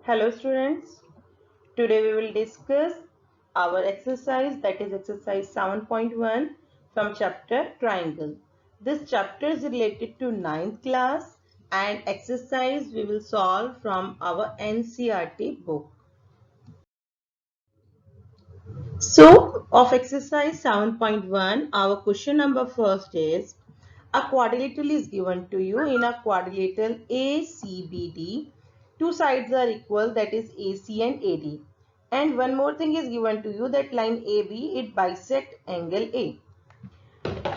Hello students, today we will discuss our exercise, that is exercise 7.1 from chapter triangle. This chapter is related to 9th class and exercise we will solve from our NCERT book. So of exercise 7.1, our question number first is, a quadrilateral is given to you. In a quadrilateral ACBD, two sides are equal, that is AC and AD. And one more thing is given to you, that line AB, it bisect angle A.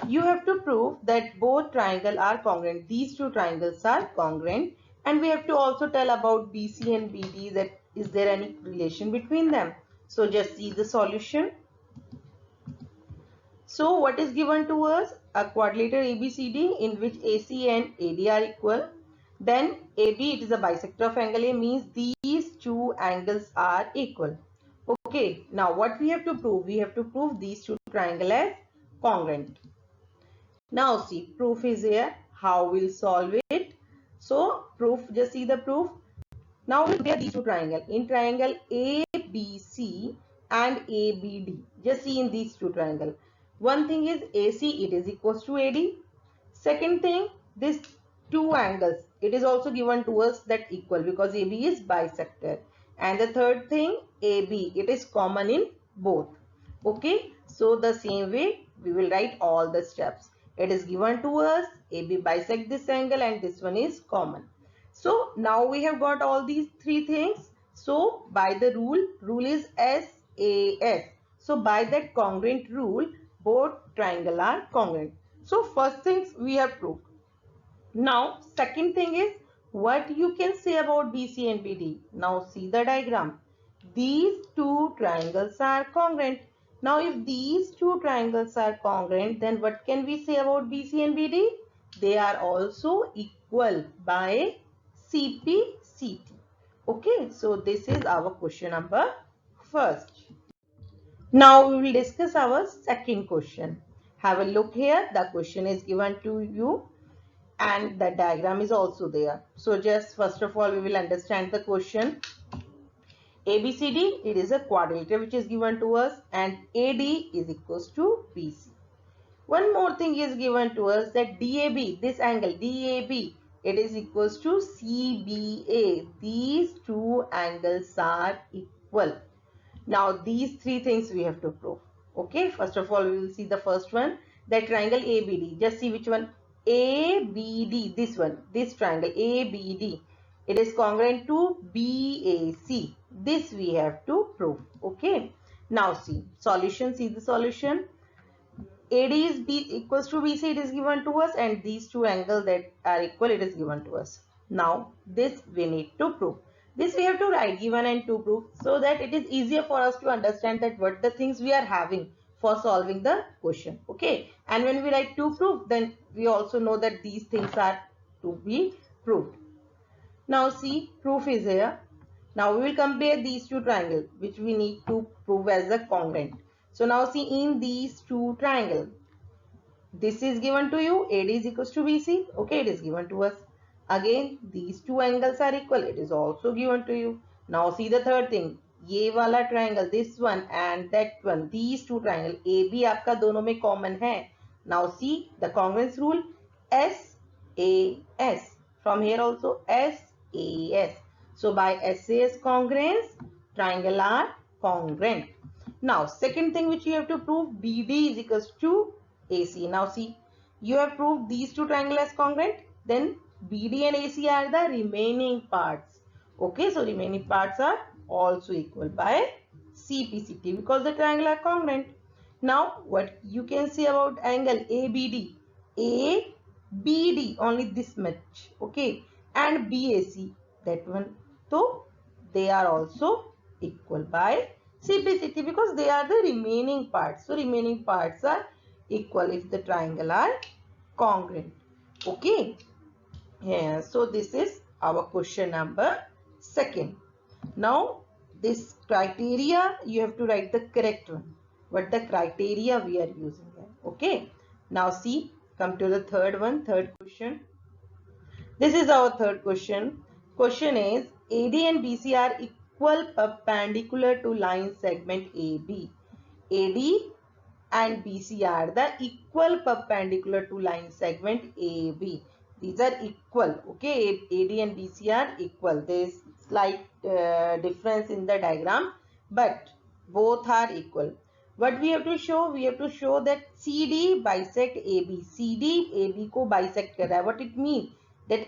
You have to prove that both triangles are congruent. These two triangles are congruent. And we have to also tell about BC and BD, that is there any relation between them. So just see the solution. So what is given to us? A quadrilateral ABCD in which AC and AD are equal. Then AB, it is a bisector of angle A, means these two angles are equal. Okay, now what we have to prove? We have to prove these two triangles as congruent. Now see, proof is here. How we'll solve it? So proof, just see the proof. Now we'll compare these two triangles. In triangle ABC and ABD. Just see in these two triangles. One thing is AC, it is equals to AD. Second thing, this two angles, it is also given to us that equal because AB is bisector. And the third thing, AB, it is common in both. Okay, so the same way we will write all the steps. It is given to us, AB bisect this angle and this one is common. So now we have got all these three things. So by the rule is SAS. So by that congruent rule, both triangle are congruent. So first things we have proved. Now second thing is what you can say about BC and BD. Now see the diagram. These two triangles are congruent. Now if these two triangles are congruent, then what can we say about BC and BD? They are also equal by CP/CT. Okay, so this is our question number first. Now we will discuss our second question. Have a look here. The question is given to you and the diagram is also there. So just first of all we will understand the question. ABCD, it is a quadrilateral which is given to us, and AD is equals to BC. One more thing is given to us, that DAB, this angle DAB, it is equals to CBA. These two angles are equal. Now these three things we have to prove. Okay, first of all we will see the first one, that triangle ABD. Just see which one. ABD, this one, this triangle ABD, it is congruent to BAC. This we have to prove. Okay, now see solution. See the solution. AD is equals to BC, it is given to us, and these two angles that are equal, it is given to us. Now this we need to prove. This we have to write given and to prove, so that it is easier for us to understand that what the things we are having for solving the question. Okay, and when we write to prove, then we also know that these things are to be proved. Now see, proof is here. Now we will compare these two triangles which we need to prove as a congruent. So now see, in these two triangles, this is given to you, AD is equals to BC. Okay, it is given to us. Again, these two angles are equal. It is also given to you. Now see the third thing. ये वाला triangle, this one and that one, these two triangle AB आपका दोनों में common है. Now see the congruence rule, SAS. From here also SAS. So by SAS congruence, triangle are congruent. Now second thing which you have to prove, BD is equals to AC. Now see, you have proved these two triangles as congruent, then BD and AC are the remaining parts. Okay, so remaining parts are also equal by CP/CT because the triangle are congruent. Now what you can say about angle ABD? ABD, only this much. Okay, and BAC, that one. So they are also equal by CP/CT because they are the remaining parts. So remaining parts are equal if the triangle are congruent. Okay, yeah, so this is our question number second. Now this criteria you have to write the correct one, what the criteria we are using here. Okay, now see, come to the third one, third question. This is our third question. Question is, AD and BC are equal perpendicular to line segment AB. AD and BC are the equal perpendicular to line segment AB. These are equal. Okay, AD and BC are equal. There is slight difference in the diagram, but both are equal. What we have to show? We have to show that CD bisect AB. CD AB को bisect कर रहा है. What it means? That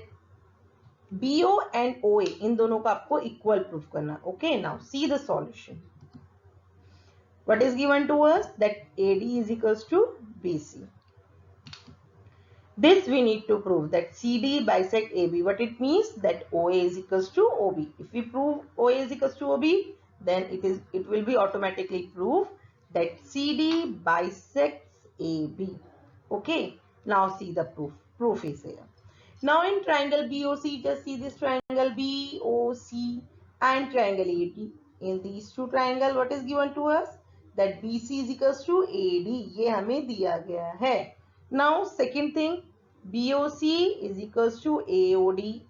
BO and OA इन दोनों को आपको equal proof करना. Okay, now see the solution. What is given to us? That AD is equals to BC. This we need to prove that CD bisect AB. What it means? That OA is equals to OB. If we prove OA is equals to OB, then it will be automatically proved that CD bisects AB. Okay. Now see the proof. Proof is here. Now in triangle BOC, just see this triangle BOC and triangle AD. In these two triangles, what is given to us? That BC is equals to AD. ये हमें दिया गया है. Now second thing, BOC is equals to AOD.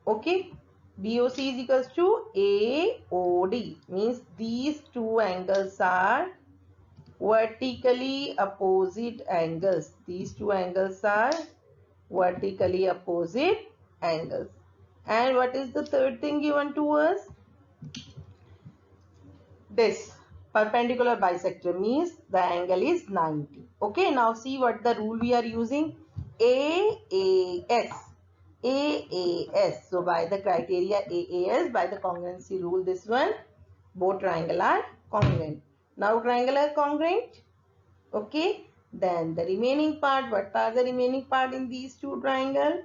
Okay, BOC is equals to AOD. Means these two angles are vertically opposite angles. These two angles are vertically opposite angles. And what is the third thing given to us? This perpendicular bisector means the angle is 90. Okay, now see what the rule we are using. AAS. AAS. So by the criteria AAS, by the congruency rule, this one, both triangle are congruent. Now triangle are congruent. Okay, then the remaining part, what are the remaining part in these two triangles?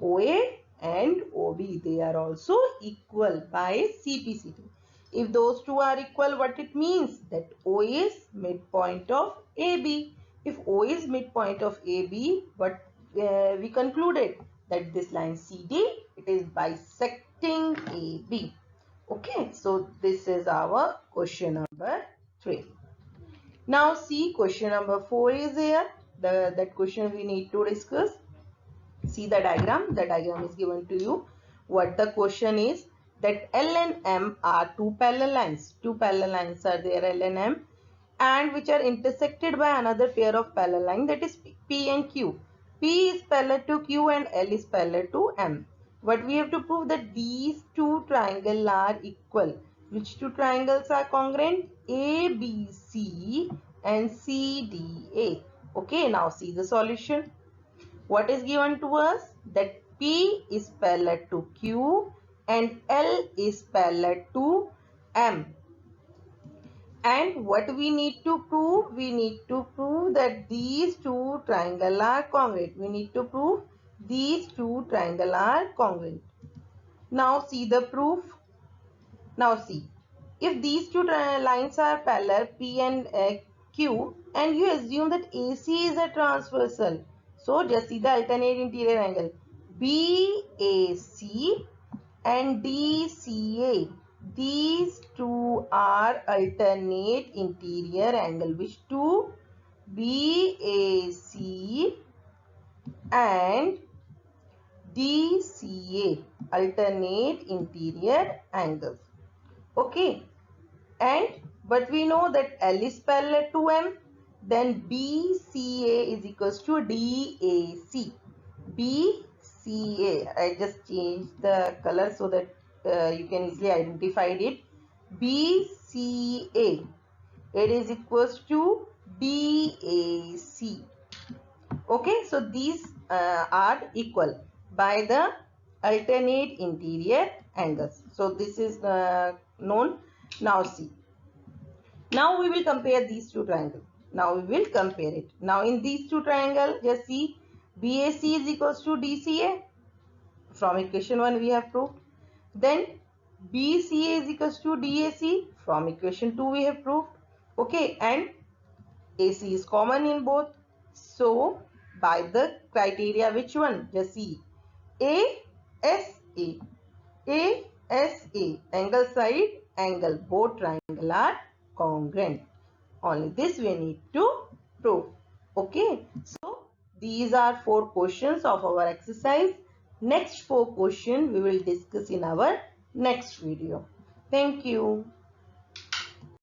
OA and OB, they are also equal by CPCT. If those two are equal, what it means? That O is midpoint of AB. If O is midpoint of AB, what we concluded? That this line CD, it is bisecting AB. Okay, so this is our question number 3. Now see question number 4 is here. That question we need to discuss. See the diagram. The diagram is given to you. What the question is? That L and M are two parallel lines. Two parallel lines are there, L and M, and which are intersected by another pair of parallel lines, that is P and Q. P is parallel to Q and L is parallel to M. What we have to prove? That these two triangles are equal. Which two triangles are congruent? ABC and CDA. Okay, now see the solution. What is given to us? That P is parallel to Q and L is parallel to M. And what we need to prove? We need to prove that these two triangles are congruent. We need to prove these two triangles are congruent. Now see the proof. Now see, if these two lines are parallel, P and Q, and you assume that AC is a transversal, so just see the alternate interior angle BAC and DCA. These two are alternate interior angle. Which two? BAC and DCA, alternate interior angles. Okay, and but we know that L is parallel to M, then BCA is equals to DAC. BCA, I just changed the color so that you can easily identify it. BCA, it is equals to DAC. Okay, so these are equal by the alternate interior angles. So this is known. Now see. Now we will compare these two triangles. Now we will compare it. Now in these two triangles, just see BAC is equals to DCA. From equation 1 we have proved. Then BCA is equals to DAC. From equation 2 we have proved. Okay, and AC is common in both. So by the criteria, which one? Just see. ASA. ASA. Angle side angle. Both triangles are congruent. Only this we need to prove. Okay. So these are 4 questions of our exercise. Next 4 questions we will discuss in our next video. Thank you.